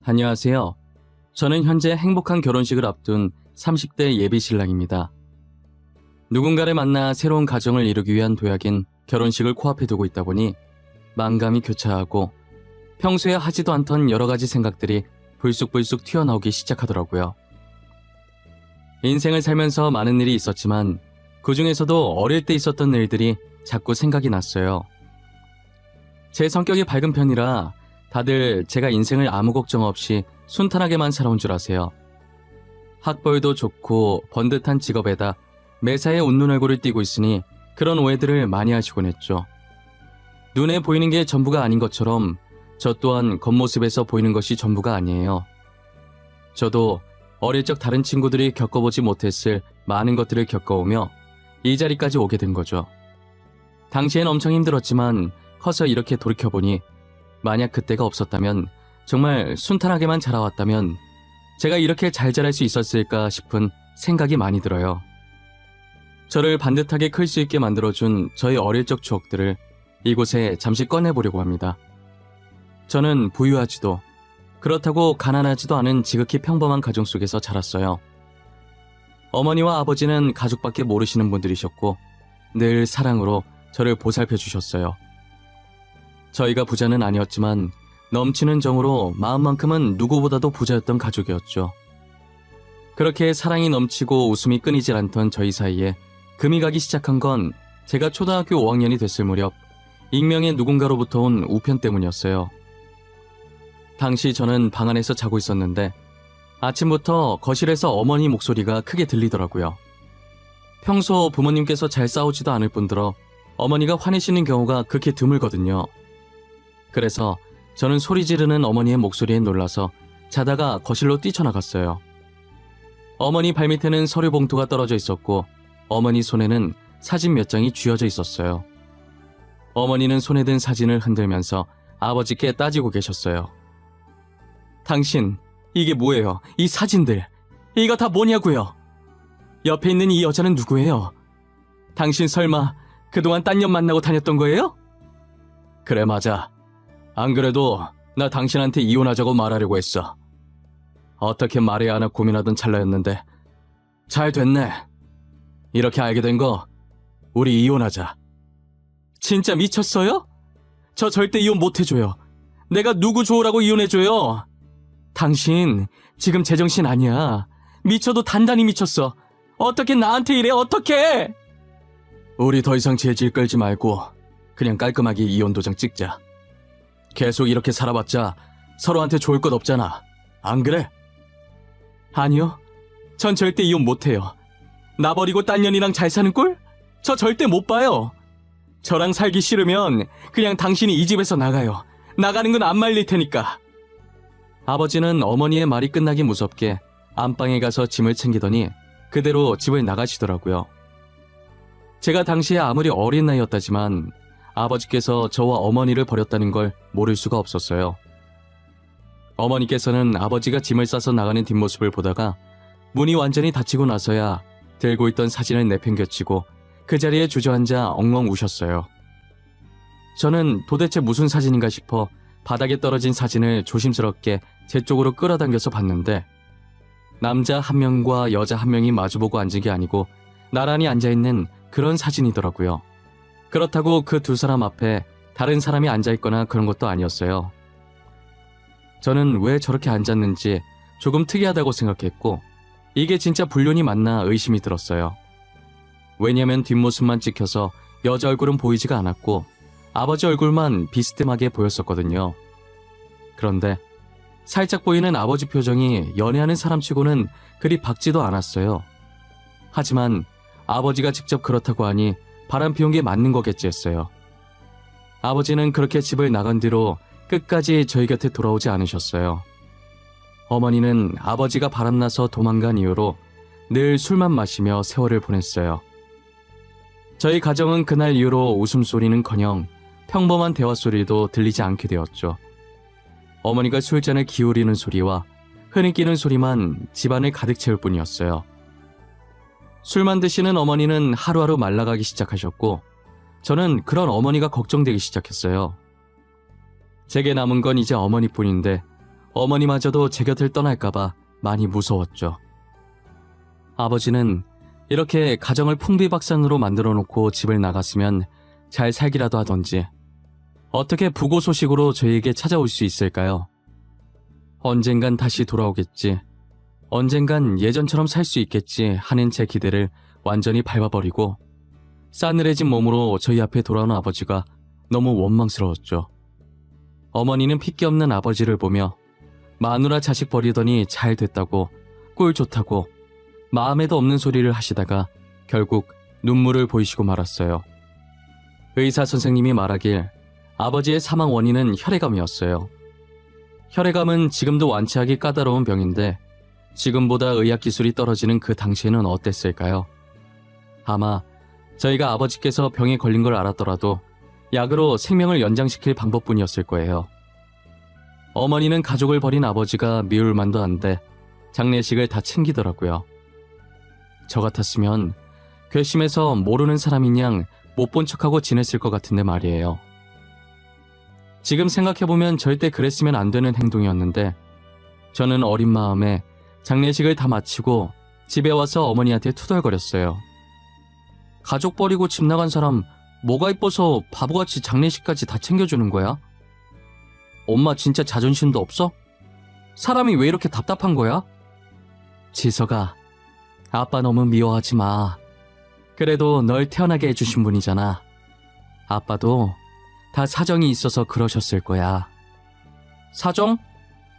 안녕하세요. 저는 현재 행복한 결혼식을 앞둔 30대 예비 신랑입니다. 누군가를 만나 새로운 가정을 이루기 위한 도약인 결혼식을 코앞에 두고 있다 보니 만감이 교차하고 평소에 하지도 않던 여러 가지 생각들이 불쑥불쑥 튀어나오기 시작하더라고요. 인생을 살면서 많은 일이 있었지만 그 중에서도 어릴 때 있었던 일들이 자꾸 생각이 났어요. 제 성격이 밝은 편이라 다들 제가 인생을 아무 걱정 없이 순탄하게만 살아온 줄 아세요. 학벌도 좋고 번듯한 직업에다 매사에 웃는 얼굴을 띠고 있으니 그런 오해들을 많이 하시곤 했죠. 눈에 보이는 게 전부가 아닌 것처럼 저 또한 겉모습에서 보이는 것이 전부가 아니에요. 저도 어릴 적 다른 친구들이 겪어보지 못했을 많은 것들을 겪어오며 이 자리까지 오게 된 거죠. 당시엔 엄청 힘들었지만 커서 이렇게 돌이켜보니 만약 그때가 없었다면, 정말 순탄하게만 자라왔다면 제가 이렇게 잘 자랄 수 있었을까 싶은 생각이 많이 들어요. 저를 반듯하게 클 수 있게 만들어준 저의 어릴 적 추억들을 이곳에 잠시 꺼내보려고 합니다. 저는 부유하지도 그렇다고 가난하지도 않은 지극히 평범한 가정 속에서 자랐어요. 어머니와 아버지는 가족밖에 모르시는 분들이셨고 늘 사랑으로 저를 보살펴 주셨어요. 저희가 부자는 아니었지만 넘치는 정으로 마음만큼은 누구보다도 부자였던 가족이었죠. 그렇게 사랑이 넘치고 웃음이 끊이질 않던 저희 사이에 금이 가기 시작한 건 제가 초등학교 5학년이 됐을 무렵 익명의 누군가로부터 온 우편 때문이었어요. 당시 저는 방 안에서 자고 있었는데 아침부터 거실에서 어머니 목소리가 크게 들리더라고요. 평소 부모님께서 잘 싸우지도 않을 뿐더러 어머니가 화내시는 경우가 극히 드물거든요. 그래서 저는 소리 지르는 어머니의 목소리에 놀라서 자다가 거실로 뛰쳐나갔어요. 어머니 발밑에는 서류 봉투가 떨어져 있었고 어머니 손에는 사진 몇 장이 쥐어져 있었어요. 어머니는 손에 든 사진을 흔들면서 아버지께 따지고 계셨어요. 당신, 이게 뭐예요? 이 사진들. 이거 다 뭐냐고요? 옆에 있는 이 여자는 누구예요? 당신 설마 그동안 딴 년 만나고 다녔던 거예요? 그래, 맞아. 안 그래도 나 당신한테 이혼하자고 말하려고 했어. 어떻게 말해야 하나 고민하던 찰나였는데 잘 됐네. 이렇게 알게 된 거 우리 이혼하자. 진짜 미쳤어요? 저 절대 이혼 못해줘요. 내가 누구 좋으라고 이혼해줘요? 당신 지금 제정신 아니야. 미쳐도 단단히 미쳤어. 어떻게 나한테 이래? 어떻게? 우리 더 이상 재질 끌지 말고 그냥 깔끔하게 이혼 도장 찍자. 계속 이렇게 살아봤자 서로한테 좋을 것 없잖아. 안 그래? 아니요. 전 절대 이혼 못해요. 나 버리고 딴 년이랑 잘 사는 꼴? 저 절대 못 봐요. 저랑 살기 싫으면 그냥 당신이 이 집에서 나가요. 나가는 건 안 말릴 테니까. 아버지는 어머니의 말이 끝나기 무섭게 안방에 가서 짐을 챙기더니 그대로 집을 나가시더라고요. 제가 당시에 아무리 어린 나이였다지만 아버지께서 저와 어머니를 버렸다는 걸 모를 수가 없었어요. 어머니께서는 아버지가 짐을 싸서 나가는 뒷모습을 보다가 문이 완전히 닫히고 나서야 들고 있던 사진을 내팽개치고 그 자리에 주저앉아 엉엉 우셨어요. 저는 도대체 무슨 사진인가 싶어 바닥에 떨어진 사진을 조심스럽게 제 쪽으로 끌어당겨서 봤는데 남자 한 명과 여자 한 명이 마주보고 앉은 게 아니고 나란히 앉아있는 그런 사진이더라고요. 그렇다고 그 두 사람 앞에 다른 사람이 앉아있거나 그런 것도 아니었어요. 저는 왜 저렇게 앉았는지 조금 특이하다고 생각했고 이게 진짜 불륜이 맞나 의심이 들었어요. 왜냐면 뒷모습만 찍혀서 여자 얼굴은 보이지가 않았고 아버지 얼굴만 비스듬하게 보였었거든요. 그런데 살짝 보이는 아버지 표정이 연애하는 사람치고는 그리 밝지도 않았어요. 하지만 아버지가 직접 그렇다고 하니 바람 피운 게 맞는 거겠지 했어요. 아버지는 그렇게 집을 나간 뒤로 끝까지 저희 곁에 돌아오지 않으셨어요. 어머니는 아버지가 바람나서 도망간 이후로 늘 술만 마시며 세월을 보냈어요. 저희 가정은 그날 이후로 웃음소리는커녕 평범한 대화 소리도 들리지 않게 되었죠. 어머니가 술잔을 기울이는 소리와 흐느끼는 소리만 집안을 가득 채울 뿐이었어요. 술만 드시는 어머니는 하루하루 말라가기 시작하셨고 저는 그런 어머니가 걱정되기 시작했어요. 제게 남은 건 이제 어머니뿐인데 어머니마저도 제 곁을 떠날까봐 많이 무서웠죠. 아버지는 이렇게 가정을 풍비박산으로 만들어 놓고 집을 나갔으면 잘 살기라도 하던지 어떻게 부고 소식으로 저희에게 찾아올 수 있을까요? 언젠간 다시 돌아오겠지. 언젠간 예전처럼 살 수 있겠지 하는 제 기대를 완전히 밟아버리고 싸늘해진 몸으로 저희 앞에 돌아온 아버지가 너무 원망스러웠죠. 어머니는 핏기 없는 아버지를 보며 마누라 자식 버리더니 잘 됐다고 꼴 좋다고 마음에도 없는 소리를 하시다가 결국 눈물을 보이시고 말았어요. 의사 선생님이 말하길 아버지의 사망 원인은 혈액암이었어요. 혈액암은 지금도 완치하기 까다로운 병인데 지금보다 의학 기술이 떨어지는 그 당시에는 어땠을까요? 아마 저희가 아버지께서 병에 걸린 걸 알았더라도 약으로 생명을 연장시킬 방법뿐이었을 거예요. 어머니는 가족을 버린 아버지가 미울 만도 한데 장례식을 다 챙기더라고요. 저 같았으면 괘씸해서 모르는 사람인 양 못 본 척하고 지냈을 것 같은데 말이에요. 지금 생각해보면 절대 그랬으면 안 되는 행동이었는데 저는 어린 마음에 장례식을 다 마치고 집에 와서 어머니한테 투덜거렸어요. 가족 버리고 집 나간 사람 뭐가 이뻐서 바보같이 장례식까지 다 챙겨주는 거야? 엄마 진짜 자존심도 없어? 사람이 왜 이렇게 답답한 거야? 지석아, 아빠 너무 미워하지 마. 그래도 널 태어나게 해주신 분이잖아. 아빠도 다 사정이 있어서 그러셨을 거야. 사정?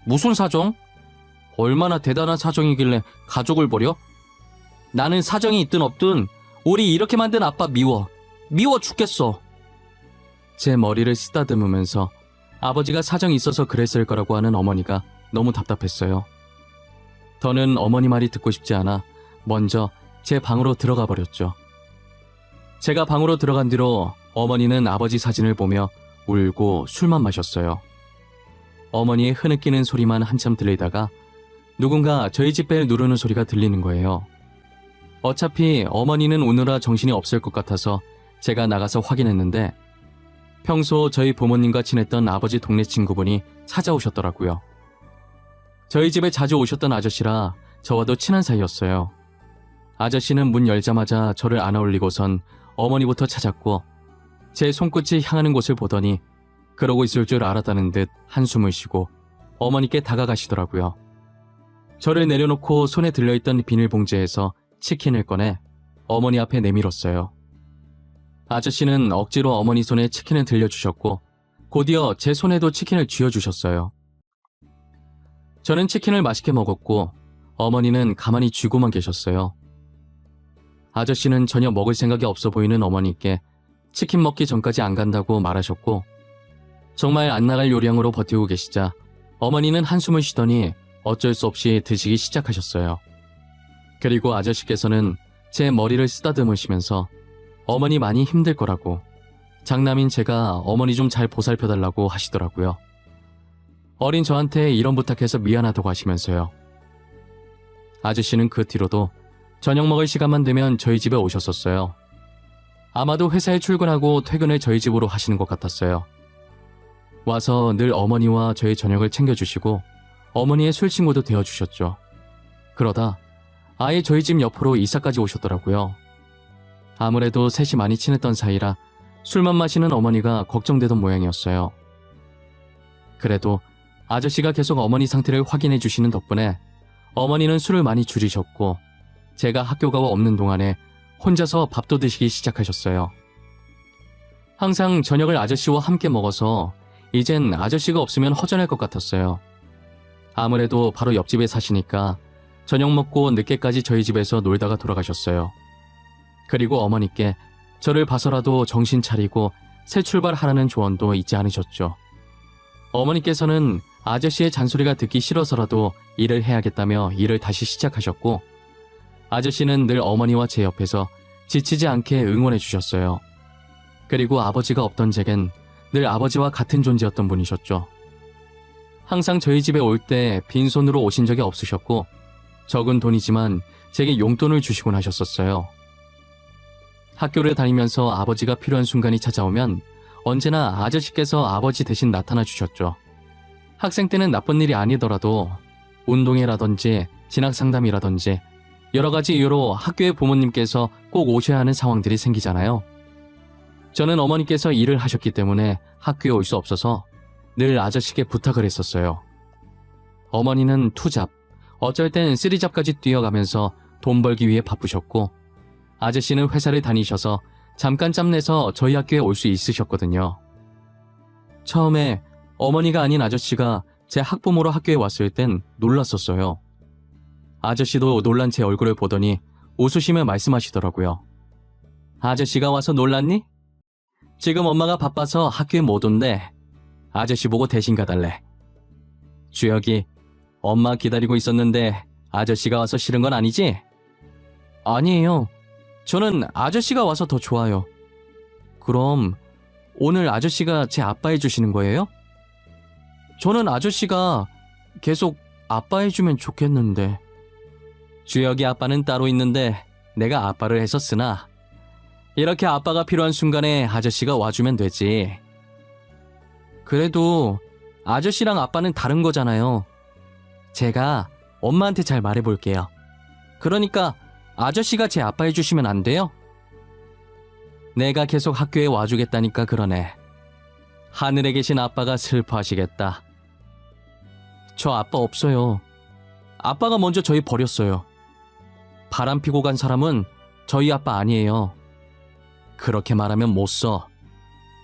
무슨 사정? 얼마나 대단한 사정이길래 가족을 버려? 나는 사정이 있든 없든 우리 이렇게 만든 아빠 미워. 미워 죽겠어. 제 머리를 쓰다듬으면서 아버지가 사정이 있어서 그랬을 거라고 하는 어머니가 너무 답답했어요. 더는 어머니 말이 듣고 싶지 않아 먼저 제 방으로 들어가 버렸죠. 제가 방으로 들어간 뒤로 어머니는 아버지 사진을 보며 울고 술만 마셨어요. 어머니의 흐느끼는 소리만 한참 들리다가 누군가 저희 집 벨 누르는 소리가 들리는 거예요. 어차피 어머니는 오느라 정신이 없을 것 같아서 제가 나가서 확인했는데 평소 저희 부모님과 친했던 아버지 동네 친구분이 찾아오셨더라고요. 저희 집에 자주 오셨던 아저씨라 저와도 친한 사이였어요. 아저씨는 문 열자마자 저를 안아올리고선 어머니부터 찾았고 제 손끝이 향하는 곳을 보더니 그러고 있을 줄 알았다는 듯 한숨을 쉬고 어머니께 다가가시더라고요. 저를 내려놓고 손에 들려있던 비닐봉지에서 치킨을 꺼내 어머니 앞에 내밀었어요. 아저씨는 억지로 어머니 손에 치킨을 들려주셨고 곧이어 제 손에도 치킨을 쥐어주셨어요. 저는 치킨을 맛있게 먹었고 어머니는 가만히 쥐고만 계셨어요. 아저씨는 전혀 먹을 생각이 없어 보이는 어머니께 치킨 먹기 전까지 안 간다고 말하셨고 정말 안 나갈 요량으로 버티고 계시자 어머니는 한숨을 쉬더니 어쩔 수 없이 드시기 시작하셨어요. 그리고 아저씨께서는 제 머리를 쓰다듬으시면서 어머니 많이 힘들 거라고 장남인 제가 어머니 좀 잘 보살펴달라고 하시더라고요. 어린 저한테 이런 부탁해서 미안하다고 하시면서요. 아저씨는 그 뒤로도 저녁 먹을 시간만 되면 저희 집에 오셨었어요. 아마도 회사에 출근하고 퇴근을 저희 집으로 하시는 것 같았어요. 와서 늘 어머니와 저희 저녁을 챙겨주시고 어머니의 술친구도 되어주셨죠. 그러다 아예 저희 집 옆으로 이사까지 오셨더라고요. 아무래도 셋이 많이 친했던 사이라 술만 마시는 어머니가 걱정되던 모양이었어요. 그래도 아저씨가 계속 어머니 상태를 확인해 주시는 덕분에 어머니는 술을 많이 줄이셨고 제가 학교 가고 없는 동안에 혼자서 밥도 드시기 시작하셨어요. 항상 저녁을 아저씨와 함께 먹어서 이젠 아저씨가 없으면 허전할 것 같았어요. 아무래도 바로 옆집에 사시니까 저녁 먹고 늦게까지 저희 집에서 놀다가 돌아가셨어요. 그리고 어머니께 저를 봐서라도 정신 차리고 새 출발하라는 조언도 잊지 않으셨죠. 어머니께서는 아저씨의 잔소리가 듣기 싫어서라도 일을 해야겠다며 일을 다시 시작하셨고 아저씨는 늘 어머니와 제 옆에서 지치지 않게 응원해 주셨어요. 그리고 아버지가 없던 제겐 늘 아버지와 같은 존재였던 분이셨죠. 항상 저희 집에 올 때 빈손으로 오신 적이 없으셨고 적은 돈이지만 제게 용돈을 주시곤 하셨었어요. 학교를 다니면서 아버지가 필요한 순간이 찾아오면 언제나 아저씨께서 아버지 대신 나타나 주셨죠. 학생 때는 나쁜 일이 아니더라도 운동회라든지 진학상담이라든지 여러 가지 이유로 학교에 부모님께서 꼭 오셔야 하는 상황들이 생기잖아요. 저는 어머니께서 일을 하셨기 때문에 학교에 올 수 없어서 늘 아저씨께 부탁을 했었어요. 어머니는 투잡, 어쩔 땐 쓰리잡까지 뛰어가면서 돈 벌기 위해 바쁘셨고, 아저씨는 회사를 다니셔서 잠깐 짬내서 저희 학교에 올 수 있으셨거든요. 처음에 어머니가 아닌 아저씨가 제 학부모로 학교에 왔을 땐 놀랐었어요. 아저씨도 놀란 제 얼굴을 보더니 웃으시며 말씀하시더라고요. 아저씨가 와서 놀랐니? 지금 엄마가 바빠서 학교에 못 온대. 아저씨 보고 대신 가달래. 주혁이, 엄마 기다리고 있었는데 아저씨가 와서 싫은 건 아니지? 아니에요. 저는 아저씨가 와서 더 좋아요. 그럼 오늘 아저씨가 제 아빠 해주시는 거예요? 저는 아저씨가 계속 아빠 해주면 좋겠는데. 주혁이 아빠는 따로 있는데 내가 아빠를 했었으나 이렇게 아빠가 필요한 순간에 아저씨가 와주면 되지. 그래도 아저씨랑 아빠는 다른 거잖아요. 제가 엄마한테 잘 말해볼게요. 그러니까 아저씨가 제 아빠 해주시면 안 돼요? 내가 계속 학교에 와주겠다니까 그러네. 하늘에 계신 아빠가 슬퍼하시겠다. 저 아빠 없어요. 아빠가 먼저 저희 버렸어요. 바람 피고 간 사람은 저희 아빠 아니에요. 그렇게 말하면 못 써.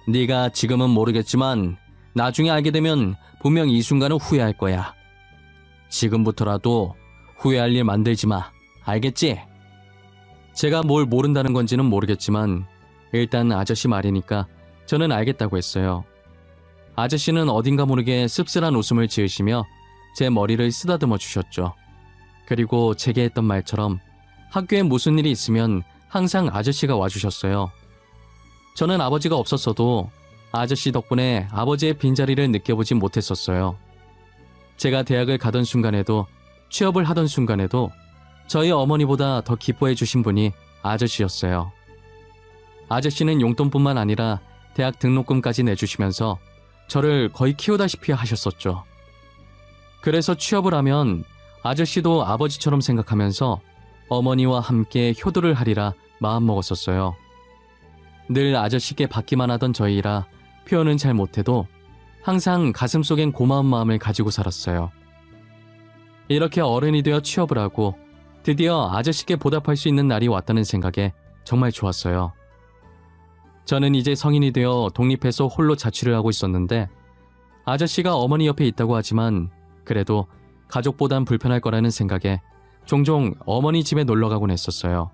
네가 지금은 모르겠지만 나중에 알게 되면 분명 이 순간은 후회할 거야. 지금부터라도 후회할 일 만들지 마. 알겠지? 제가 뭘 모른다는 건지는 모르겠지만 일단 아저씨 말이니까 저는 알겠다고 했어요. 아저씨는 어딘가 모르게 씁쓸한 웃음을 지으시며 제 머리를 쓰다듬어 주셨죠. 그리고 제게 했던 말처럼 학교에 무슨 일이 있으면 항상 아저씨가 와주셨어요. 저는 아버지가 없었어도 아저씨 덕분에 아버지의 빈자리를 느껴보진 못했었어요. 제가 대학을 가던 순간에도 취업을 하던 순간에도 저희 어머니보다 더 기뻐해 주신 분이 아저씨였어요. 아저씨는 용돈뿐만 아니라 대학 등록금까지 내주시면서 저를 거의 키우다시피 하셨었죠. 그래서 취업을 하면 아저씨도 아버지처럼 생각하면서 어머니와 함께 효도를 하리라 마음먹었었어요. 늘 아저씨께 받기만 하던 저희라 표현은 잘 못해도 항상 가슴속엔 고마운 마음을 가지고 살았어요. 이렇게 어른이 되어 취업을 하고 드디어 아저씨께 보답할 수 있는 날이 왔다는 생각에 정말 좋았어요. 저는 이제 성인이 되어 독립해서 홀로 자취를 하고 있었는데 아저씨가 어머니 옆에 있다고 하지만 그래도 가족보단 불편할 거라는 생각에 종종 어머니 집에 놀러가곤 했었어요.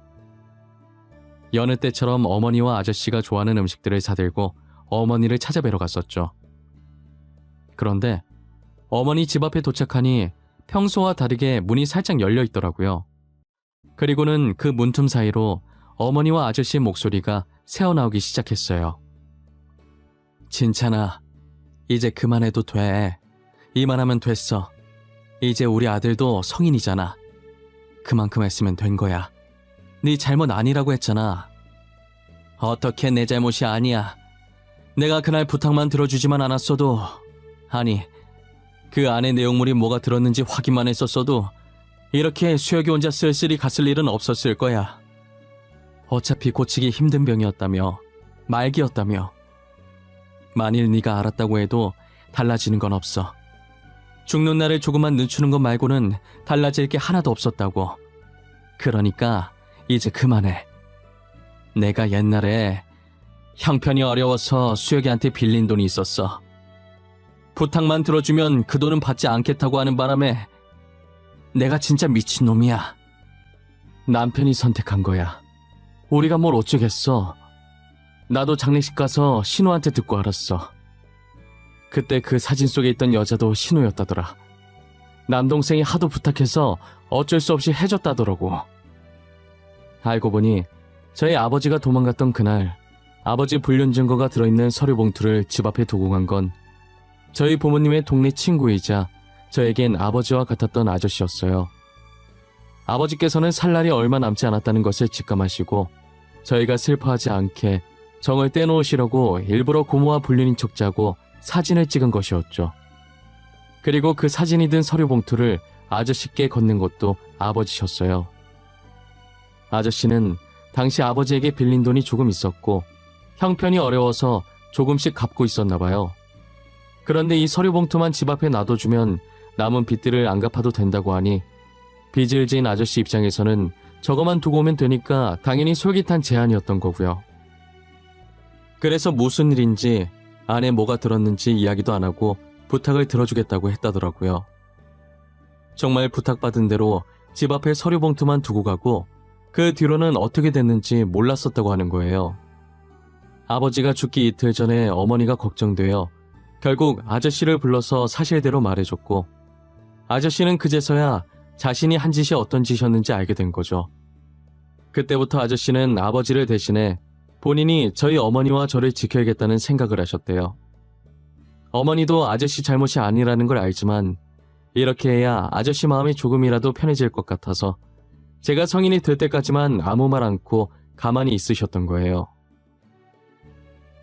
여느 때처럼 어머니와 아저씨가 좋아하는 음식들을 사들고 어머니를 찾아뵈러 갔었죠. 그런데 어머니 집 앞에 도착하니 평소와 다르게 문이 살짝 열려 있더라고요. 그리고는 그 문틈 사이로 어머니와 아저씨의 목소리가 새어나오기 시작했어요. 진찬아, 이제 그만해도 돼. 이만하면 됐어. 이제 우리 아들도 성인이잖아. 그만큼 했으면 된 거야. 네 잘못 아니라고 했잖아. 어떻게 내 잘못이 아니야. 내가 그날 부탁만 들어주지만 않았어도, 아니, 그 안에 내용물이 뭐가 들었는지 확인만 했었어도 이렇게 수혁이 혼자 쓸쓸히 갔을 일은 없었을 거야. 어차피 고치기 힘든 병이었다며, 말기였다며. 만일 네가 알았다고 해도 달라지는 건 없어. 죽는 날을 조금만 늦추는 것 말고는 달라질 게 하나도 없었다고. 그러니까 이제 그만해. 내가 옛날에 형편이 어려워서 수혁이한테 빌린 돈이 있었어. 부탁만 들어주면 그 돈은 받지 않겠다고 하는 바람에 내가 진짜 미친놈이야. 남편이 선택한 거야. 우리가 뭘 어쩌겠어. 나도 장례식 가서 신우한테 듣고 알았어. 그때 그 사진 속에 있던 여자도 신우였다더라. 남동생이 하도 부탁해서 어쩔 수 없이 해줬다더라고. 알고 보니 저희 아버지가 도망갔던 그날 아버지 불륜 증거가 들어있는 서류 봉투를 집 앞에 두고 간 건 저희 부모님의 동네 친구이자 저에겐 아버지와 같았던 아저씨였어요. 아버지께서는 살 날이 얼마 남지 않았다는 것을 직감하시고 저희가 슬퍼하지 않게 정을 떼놓으시려고 일부러 고모와 불륜인 척 짜고 사진을 찍은 것이었죠. 그리고 그 사진이 든 서류 봉투를 아저씨께 건넨 것도 아버지셨어요. 아저씨는 당시 아버지에게 빌린 돈이 조금 있었고 형편이 어려워서 조금씩 갚고 있었나 봐요. 그런데 이 서류 봉투만 집 앞에 놔둬주면 남은 빚들을 안 갚아도 된다고 하니 빚을 지은 아저씨 입장에서는 저거만 두고 오면 되니까 당연히 솔깃한 제안이었던 거고요. 그래서 무슨 일인지 안에 뭐가 들었는지 이야기도 안 하고 부탁을 들어주겠다고 했다더라고요. 정말 부탁받은 대로 집 앞에 서류 봉투만 두고 가고 그 뒤로는 어떻게 됐는지 몰랐었다고 하는 거예요. 아버지가 죽기 이틀 전에 어머니가 걱정되어 결국 아저씨를 불러서 사실대로 말해줬고 아저씨는 그제서야 자신이 한 짓이 어떤 짓이었는지 알게 된 거죠. 그때부터 아저씨는 아버지를 대신해 본인이 저희 어머니와 저를 지켜야겠다는 생각을 하셨대요. 어머니도 아저씨 잘못이 아니라는 걸 알지만 이렇게 해야 아저씨 마음이 조금이라도 편해질 것 같아서 제가 성인이 될 때까지만 아무 말 않고 가만히 있으셨던 거예요.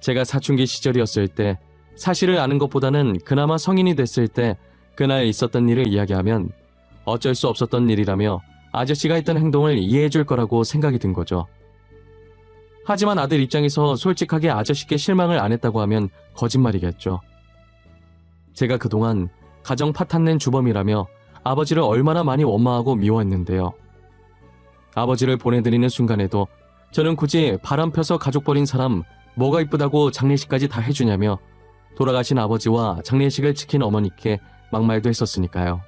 제가 사춘기 시절이었을 때 사실을 아는 것보다는 그나마 성인이 됐을 때 그날 있었던 일을 이야기하면 어쩔 수 없었던 일이라며 아저씨가 했던 행동을 이해해 줄 거라고 생각이 든 거죠. 하지만 아들 입장에서 솔직하게 아저씨께 실망을 안 했다고 하면 거짓말이겠죠. 제가 그동안 가정 파탄낸 주범이라며 아버지를 얼마나 많이 원망하고 미워했는데요. 아버지를 보내드리는 순간에도 저는 굳이 바람 펴서 가족 버린 사람 뭐가 이쁘다고 장례식까지 다 해주냐며 돌아가신 아버지와 장례식을 지킨 어머니께 막말도 했었으니까요.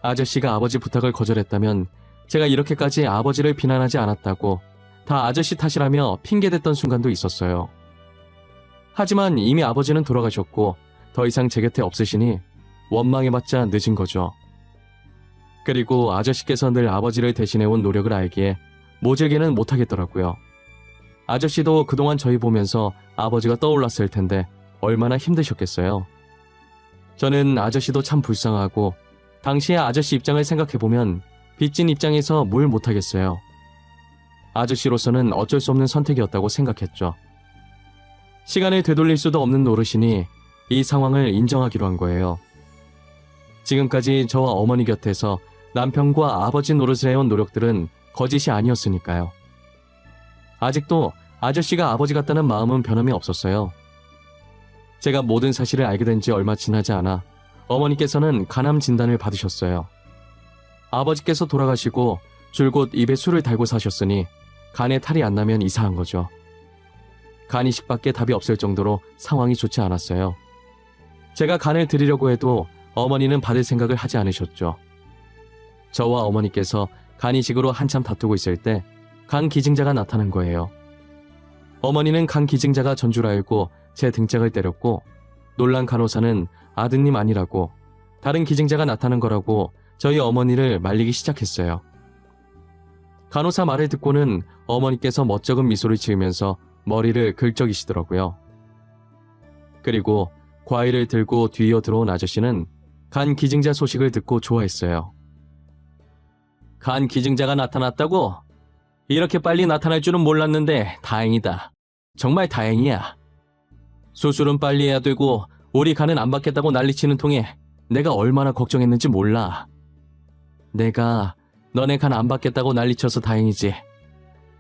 아저씨가 아버지 부탁을 거절했다면 제가 이렇게까지 아버지를 비난하지 않았다고 다 아저씨 탓이라며 핑계댔던 순간도 있었어요. 하지만 이미 아버지는 돌아가셨고 더 이상 제 곁에 없으시니 원망해봤자 늦은 거죠. 그리고 아저씨께서 늘 아버지를 대신해온 노력을 알기에 모질게는 못하겠더라고요. 아저씨도 그동안 저희 보면서 아버지가 떠올랐을 텐데 얼마나 힘드셨겠어요. 저는 아저씨도 참 불쌍하고 당시의 아저씨 입장을 생각해보면 빚진 입장에서 뭘 못하겠어요. 아저씨로서는 어쩔 수 없는 선택이었다고 생각했죠. 시간을 되돌릴 수도 없는 노릇이니 이 상황을 인정하기로 한 거예요. 지금까지 저와 어머니 곁에서 남편과 아버지 노릇을 해온 노력들은 거짓이 아니었으니까요. 아직도 아저씨가 아버지 같다는 마음은 변함이 없었어요. 제가 모든 사실을 알게 된 지 얼마 지나지 않아 어머니께서는 간암 진단을 받으셨어요. 아버지께서 돌아가시고 줄곧 입에 술을 달고 사셨으니 간에 탈이 안 나면 이상한 거죠. 간이식밖에 답이 없을 정도로 상황이 좋지 않았어요. 제가 간을 드리려고 해도 어머니는 받을 생각을 하지 않으셨죠. 저와 어머니께서 간이식으로 한참 다투고 있을 때 간 기증자가 나타난 거예요. 어머니는 간 기증자가 전 줄 알고 제 등짝을 때렸고 놀란 간호사는 아드님 아니라고 다른 기증자가 나타난 거라고 저희 어머니를 말리기 시작했어요. 간호사 말을 듣고는 어머니께서 멋쩍은 미소를 지으면서 머리를 긁적이시더라고요. 그리고 과일을 들고 뒤이어 들어온 아저씨는 간 기증자 소식을 듣고 좋아했어요. 간 기증자가 나타났다고? 이렇게 빨리 나타날 줄은 몰랐는데 다행이다. 정말 다행이야. 수술은 빨리 해야 되고 우리 간은 안 받겠다고 난리치는 통에 내가 얼마나 걱정했는지 몰라. 내가 너네 간 안 받겠다고 난리쳐서 다행이지.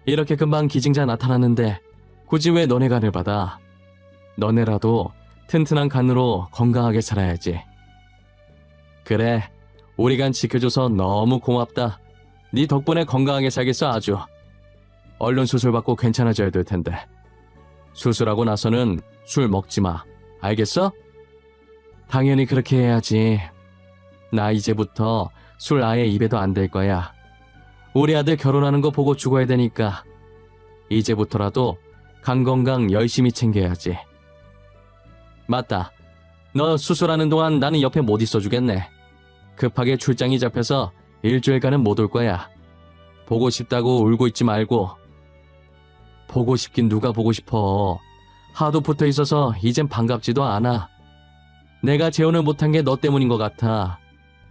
이렇게 금방 기증자 나타났는데 굳이 왜 너네 간을 받아? 너네라도 튼튼한 간으로 건강하게 살아야지. 그래, 우리 간 지켜줘서 너무 고맙다. 네 덕분에 건강하게 살겠어 아주. 얼른 수술받고 괜찮아져야 될 텐데. 수술하고 나서는 술 먹지 마. 알겠어? 당연히 그렇게 해야지. 나 이제부터 술 아예 입에도 안 댈 거야. 우리 아들 결혼하는 거 보고 죽어야 되니까 이제부터라도 간 건강 열심히 챙겨야지. 맞다. 너 수술하는 동안 나는 옆에 못 있어주겠네. 급하게 출장이 잡혀서 일주일간은 못 올 거야. 보고 싶다고 울고 있지 말고. 보고 싶긴 누가 보고 싶어. 하도 붙어 있어서 이젠 반갑지도 않아. 내가 재혼을 못한 게 너 때문인 것 같아.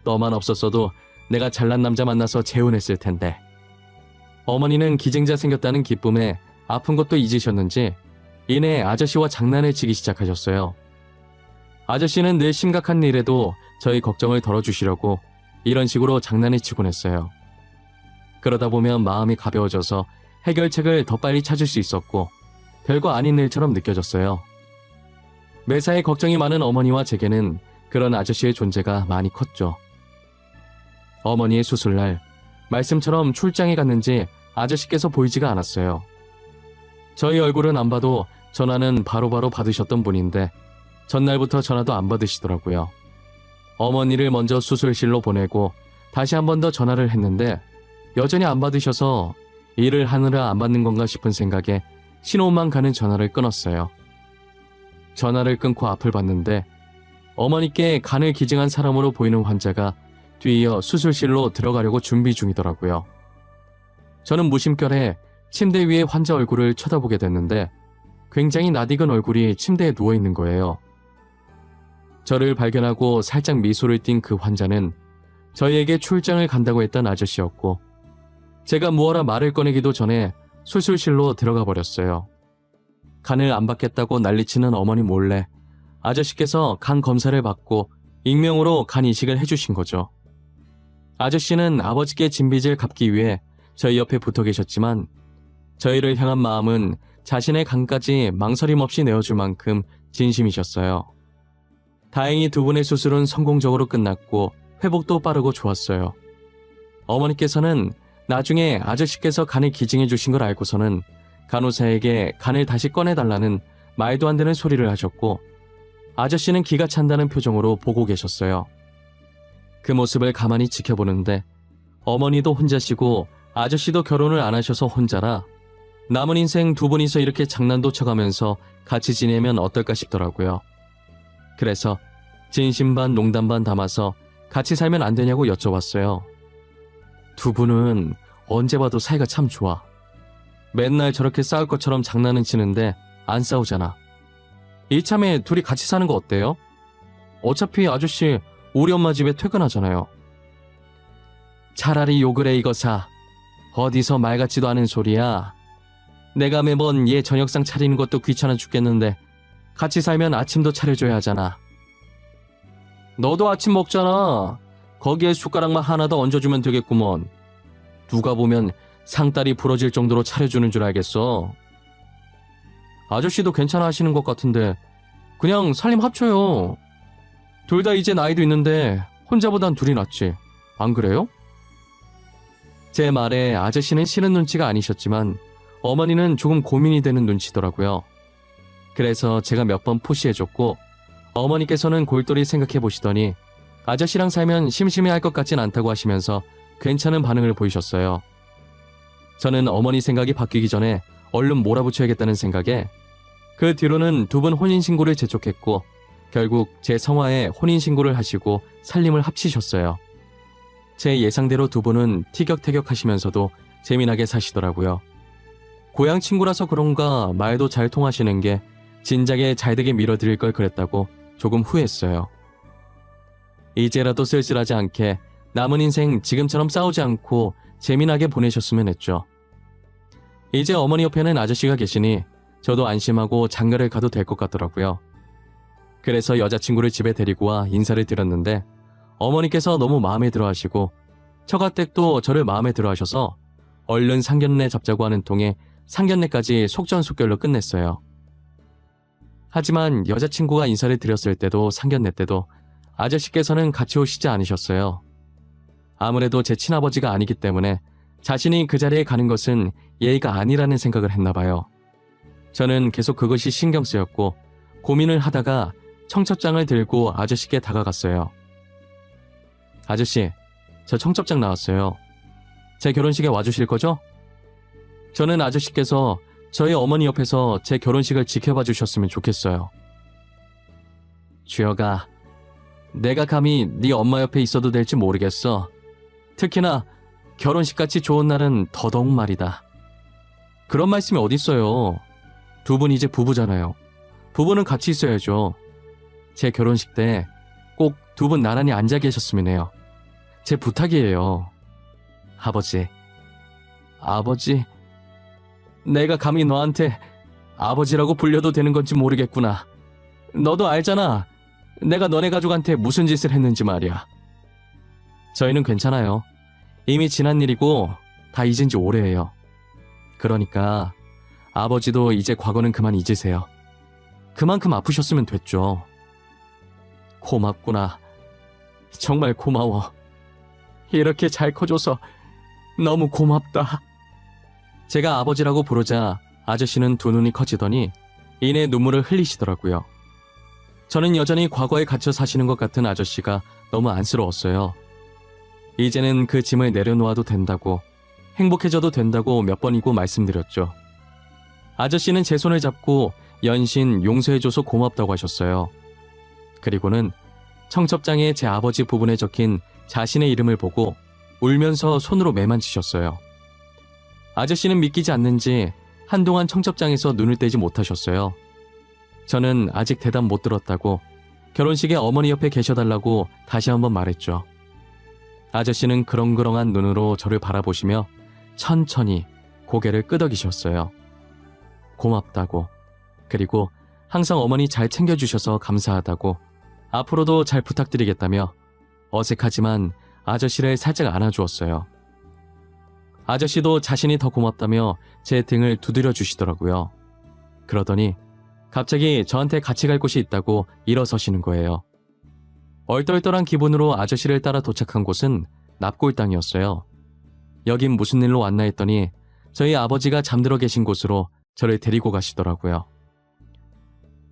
너만 없었어도 내가 잘난 남자 만나서 재혼했을 텐데. 어머니는 기증자 생겼다는 기쁨에 아픈 것도 잊으셨는지 이내 아저씨와 장난을 치기 시작하셨어요. 아저씨는 늘 심각한 일에도 저희 걱정을 덜어주시려고 이런 식으로 장난을 치곤 했어요. 그러다 보면 마음이 가벼워져서 해결책을 더 빨리 찾을 수 있었고 별거 아닌 일처럼 느껴졌어요. 매사에 걱정이 많은 어머니와 제게는 그런 아저씨의 존재가 많이 컸죠. 어머니의 수술날 말씀처럼 출장에 갔는지 아저씨께서 보이지가 않았어요. 저희 얼굴은 안 봐도 전화는 바로바로 받으셨던 분인데 전날부터 전화도 안 받으시더라고요. 어머니를 먼저 수술실로 보내고 다시 한 번 더 전화를 했는데 여전히 안 받으셔서 일을 하느라 안 받는 건가 싶은 생각에 신호만 가는 전화를 끊었어요. 전화를 끊고 앞을 봤는데 어머니께 간을 기증한 사람으로 보이는 환자가 뒤이어 수술실로 들어가려고 준비 중이더라고요. 저는 무심결에 침대 위에 환자 얼굴을 쳐다보게 됐는데 굉장히 낯익은 얼굴이 침대에 누워있는 거예요. 저를 발견하고 살짝 미소를 띈 그 환자는 저희에게 출장을 간다고 했던 아저씨였고 제가 무어라 말을 꺼내기도 전에 수술실로 들어가 버렸어요. 간을 안 받겠다고 난리치는 어머니 몰래 아저씨께서 간 검사를 받고 익명으로 간 이식을 해주신 거죠. 아저씨는 아버지께 진 빚을 갚기 위해 저희 옆에 붙어 계셨지만 저희를 향한 마음은 자신의 간까지 망설임 없이 내어줄 만큼 진심이셨어요. 다행히 두 분의 수술은 성공적으로 끝났고 회복도 빠르고 좋았어요. 어머니께서는 나중에 아저씨께서 간을 기증해 주신 걸 알고서는 간호사에게 간을 다시 꺼내달라는 말도 안 되는 소리를 하셨고 아저씨는 기가 찬다는 표정으로 보고 계셨어요. 그 모습을 가만히 지켜보는데 어머니도 혼자시고 아저씨도 결혼을 안 하셔서 혼자라 남은 인생 두 분이서 이렇게 장난도 쳐가면서 같이 지내면 어떨까 싶더라고요. 그래서 진심 반 농담 반 담아서 같이 살면 안 되냐고 여쭤봤어요. 두 분은 언제 봐도 사이가 참 좋아. 맨날 저렇게 싸울 것처럼 장난은 치는데 안 싸우잖아. 이참에 둘이 같이 사는 거 어때요? 어차피 아저씨 우리 엄마 집에 퇴근하잖아요. 차라리 욕을 해 이거사. 어디서 말 같지도 않은 소리야. 내가 매번 얘 저녁상 차리는 것도 귀찮아 죽겠는데 같이 살면 아침도 차려줘야 하잖아. 너도 아침 먹잖아. 거기에 숟가락만 하나 더 얹어주면 되겠구먼. 누가 보면 상다리 부러질 정도로 차려주는 줄 알겠어. 아저씨도 괜찮아 하시는 것 같은데 그냥 살림 합쳐요. 둘 다 이제 나이도 있는데 혼자보단 둘이 낫지. 안 그래요? 제 말에 아저씨는 싫은 눈치가 아니셨지만 어머니는 조금 고민이 되는 눈치더라고요. 그래서 제가 몇 번 푸시해줬고 어머니께서는 골똘히 생각해 보시더니 아저씨랑 살면 심심해할 것 같진 않다고 하시면서 괜찮은 반응을 보이셨어요. 저는 어머니 생각이 바뀌기 전에 얼른 몰아붙여야겠다는 생각에 그 뒤로는 두 분 혼인신고를 재촉했고 결국 제 성화에 혼인신고를 하시고 살림을 합치셨어요. 제 예상대로 두 분은 티격태격 하시면서도 재미나게 사시더라고요. 고향 친구라서 그런가 말도 잘 통하시는 게 진작에 잘되게 밀어드릴 걸 그랬다고 조금 후회했어요. 이제라도 쓸쓸하지 않게 남은 인생 지금처럼 싸우지 않고 재미나게 보내셨으면 했죠. 이제 어머니 옆에는 아저씨가 계시니 저도 안심하고 장가를 가도 될 것 같더라고요. 그래서 여자친구를 집에 데리고 와 인사를 드렸는데 어머니께서 너무 마음에 들어 하시고 처가댁도 저를 마음에 들어 하셔서 얼른 상견례 잡자고 하는 통에 상견례까지 속전속결로 끝냈어요. 하지만 여자친구가 인사를 드렸을 때도 상견례 때도 아저씨께서는 같이 오시지 않으셨어요. 아무래도 제 친아버지가 아니기 때문에 자신이 그 자리에 가는 것은 예의가 아니라는 생각을 했나 봐요. 저는 계속 그것이 신경 쓰였고 고민을 하다가 청첩장을 들고 아저씨께 다가갔어요. 아저씨, 저 청첩장 나왔어요. 제 결혼식에 와주실 거죠? 저는 아저씨께서 저희 어머니 옆에서 제 결혼식을 지켜봐 주셨으면 좋겠어요. 주여가, 내가 감히 네 엄마 옆에 있어도 될지 모르겠어. 특히나 결혼식같이 좋은 날은 더더욱 말이다. 그런 말씀이 어딨어요. 두 분 이제 부부잖아요. 부부는 같이 있어야죠. 제 결혼식 때 꼭 두 분 나란히 앉아 계셨으면 해요. 제 부탁이에요. 아버지. 아버지. 내가 감히 너한테 아버지라고 불려도 되는 건지 모르겠구나. 너도 알잖아. 내가 너네 가족한테 무슨 짓을 했는지 말이야. 저희는 괜찮아요. 이미 지난 일이고 다 잊은 지 오래예요. 그러니까 아버지도 이제 과거는 그만 잊으세요. 그만큼 아프셨으면 됐죠. 고맙구나. 정말 고마워. 이렇게 잘 커줘서 너무 고맙다. 제가 아버지라고 부르자 아저씨는 두 눈이 커지더니 이내 눈물을 흘리시더라고요. 저는 여전히 과거에 갇혀 사시는 것 같은 아저씨가 너무 안쓰러웠어요. 이제는 그 짐을 내려놓아도 된다고, 행복해져도 된다고 몇 번이고 말씀드렸죠. 아저씨는 제 손을 잡고 연신 용서해줘서 고맙다고 하셨어요. 그리고는 청첩장에 제 아버지 부분에 적힌 자신의 이름을 보고 울면서 손으로 매만지셨어요. 아저씨는 믿기지 않는지 한동안 청첩장에서 눈을 떼지 못하셨어요. 저는 아직 대답 못 들었다고 결혼식에 어머니 옆에 계셔달라고 다시 한번 말했죠. 아저씨는 그렁그렁한 눈으로 저를 바라보시며 천천히 고개를 끄덕이셨어요. 고맙다고, 그리고 항상 어머니 잘 챙겨주셔서 감사하다고, 앞으로도 잘 부탁드리겠다며 어색하지만 아저씨를 살짝 안아주었어요. 아저씨도 자신이 더 고맙다며 제 등을 두드려 주시더라고요. 그러더니 갑자기 저한테 같이 갈 곳이 있다고 일어서시는 거예요. 얼떨떨한 기분으로 아저씨를 따라 도착한 곳은 납골당이었어요. 여긴 무슨 일로 왔나 했더니 저희 아버지가 잠들어 계신 곳으로 저를 데리고 가시더라고요.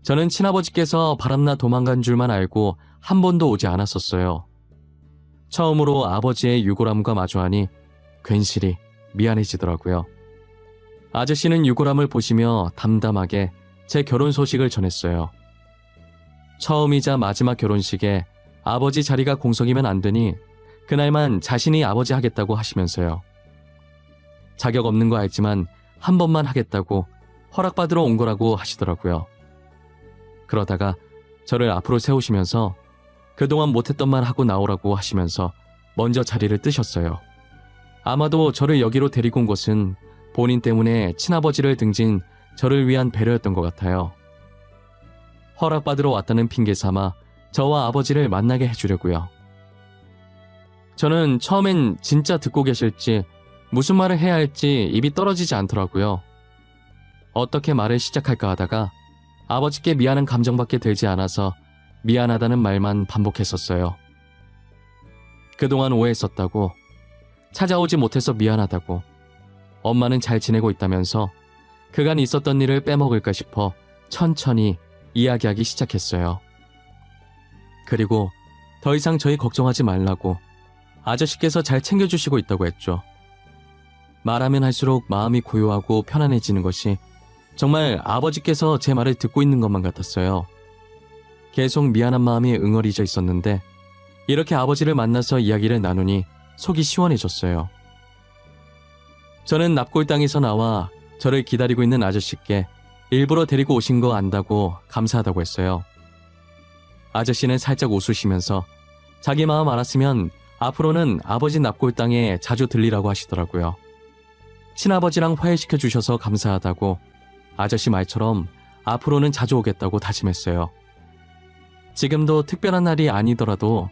저는 친아버지께서 바람나 도망간 줄만 알고 한 번도 오지 않았었어요. 처음으로 아버지의 유골함과 마주하니 괜시리 미안해지더라고요. 아저씨는 유골함을 보시며 담담하게 제 결혼 소식을 전했어요. 처음이자 마지막 결혼식에 아버지 자리가 공석이면 안 되니 그날만 자신이 아버지 하겠다고 하시면서요. 자격 없는 거 알지만 한 번만 하겠다고 허락받으러 온 거라고 하시더라고요. 그러다가 저를 앞으로 세우시면서 그동안 못했던 말 하고 나오라고 하시면서 먼저 자리를 뜨셨어요. 아마도 저를 여기로 데리고 온 것은 본인 때문에 친아버지를 등진 저를 위한 배려였던 것 같아요. 허락받으러 왔다는 핑계 삼아 저와 아버지를 만나게 해주려고요. 저는 처음엔 진짜 듣고 계실지 무슨 말을 해야 할지 입이 떨어지지 않더라고요. 어떻게 말을 시작할까 하다가 아버지께 미안한 감정밖에 들지 않아서 미안하다는 말만 반복했었어요. 그동안 오해했었다고, 찾아오지 못해서 미안하다고, 엄마는 잘 지내고 있다면서 그간 있었던 일을 빼먹을까 싶어 천천히 이야기하기 시작했어요. 그리고 더 이상 저희 걱정하지 말라고 아저씨께서 잘 챙겨주시고 있다고 했죠. 말하면 할수록 마음이 고요하고 편안해지는 것이 정말 아버지께서 제 말을 듣고 있는 것만 같았어요. 계속 미안한 마음이 응어리져 있었는데 이렇게 아버지를 만나서 이야기를 나누니 속이 시원해졌어요. 저는 납골당에서 나와 저를 기다리고 있는 아저씨께 일부러 데리고 오신 거 안다고 감사하다고 했어요. 아저씨는 살짝 웃으시면서 자기 마음 알았으면 앞으로는 아버지 납골당에 자주 들리라고 하시더라고요. 친아버지랑 화해시켜 주셔서 감사하다고, 아저씨 말처럼 앞으로는 자주 오겠다고 다짐했어요. 지금도 특별한 날이 아니더라도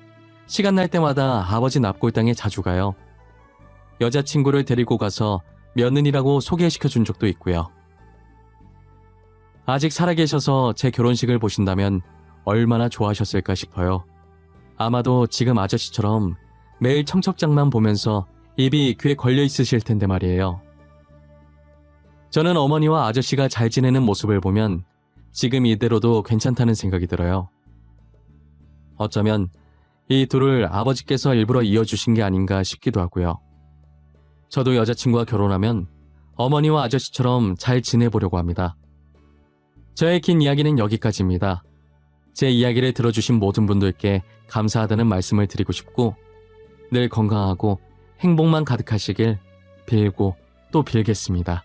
시간 날 때마다 아버지 납골당에 자주 가요. 여자친구를 데리고 가서 며느리라고 소개시켜 준 적도 있고요. 아직 살아계셔서 제 결혼식을 보신다면 얼마나 좋아하셨을까 싶어요. 아마도 지금 아저씨처럼 매일 청첩장만 보면서 입이 귀에 걸려 있으실 텐데 말이에요. 저는 어머니와 아저씨가 잘 지내는 모습을 보면 지금 이대로도 괜찮다는 생각이 들어요. 어쩌면 이 둘을 아버지께서 일부러 이어주신 게 아닌가 싶기도 하고요. 저도 여자친구와 결혼하면 어머니와 아저씨처럼 잘 지내보려고 합니다. 저의 긴 이야기는 여기까지입니다. 제 이야기를 들어주신 모든 분들께 감사하다는 말씀을 드리고 싶고 늘 건강하고 행복만 가득하시길 빌고 또 빌겠습니다.